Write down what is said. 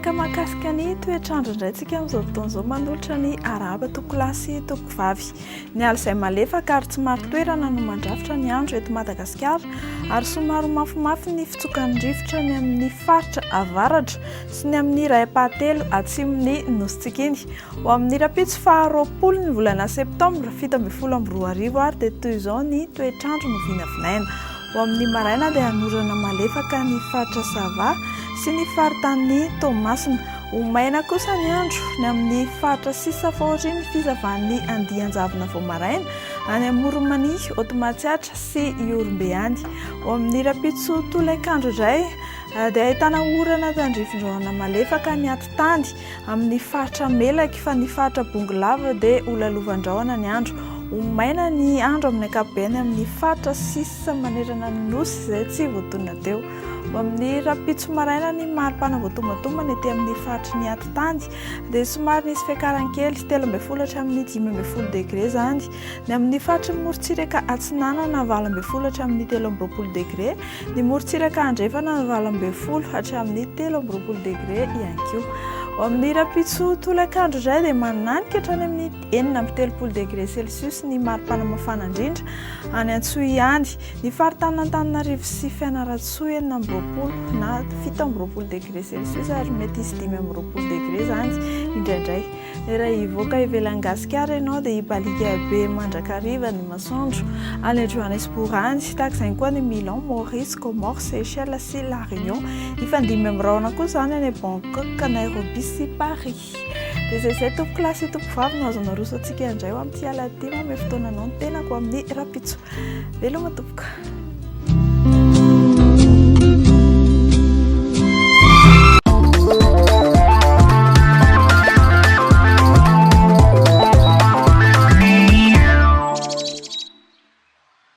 resaka mahakasika ny toetr'andro indray tsika amin'izao fotoan'izao manolotra ny arahaba toko lahy sy toko vavy. Ny ala izay malefaka ary tsy maro toerana no mandrafitra ny andro eto Madagasikara ary somary mafimafy ny fitsokan'ny rivotra ny amin'ny faritra avaratra sy ny amin'ny ray-pahatelo atsimon'ny Nositsikiny. Ho amin'ny rapitso faha 20 ny volana septambra 2024 ary dia toy izao ny toetr'andro no vinavinaina. Ho amin'ny maraina dia hanorana malefaka ny faritra Sava sy ny faritanin'ny Toamasina. Ho maina kosa ny andro ny amin'ny faritra Sisafôry ny fizavan'ny andian-javona vao maraina any Moromani, Otmatsiatra sy Iorombeany. Ho amin'ny rapitso tolakandro indray dia ahitana orana tandrifin-drahona malefaka ny atitany amin'ny faritra Melaky fa ny faritra Bongolava dia olalovan-drahona ny andro. Ho maina ny andro amin'ny ankapobeny amin'ny faritra sisa manerana ny nosy izay tsy voatonona teo. Ho amin'ny rapitso maraina ny maripana voatomatombana ety amin'ny faritry ny atitany dia somary nisy fiakaran-kely 13 hatramin'ny 15 degré zany. Ny amin'ny faritry Morotsiraka Atsinanana 12 hatramin'ny 13 degré, ny Morotsiraka Andrefana 12 hatramin'ny 13 degré ihany koa. Ho amin'ny rapitso tolakandro indray dia mananika hatrany amin'ny 9 degré Celsius ny maripana mafana indrindra any Antsohiany. Ny faritanan-Antananarivo sy Fianarantsoa 20 na 17 degré Celsius ary mety isy 20 degré zany indraindray. Raha hivoaka ivelan'ny Gasikara ianao dia hibalika be mandrakariva ny masoandro any Johannesburg any, tahaka izany koa ny Milan, Maurice, Comores, Seychelles sy La Réunion. Ifandimby amin'ny rahona kosa zany any Bangkok, Nairobi sy Paris. Dia izay tompoko lahy sy tompoko vavy no azonao roso antsika indray ho amin'ity alahady ity, manome fotoana anao ny tenako amin'ny rapitso. Veloma tompoko.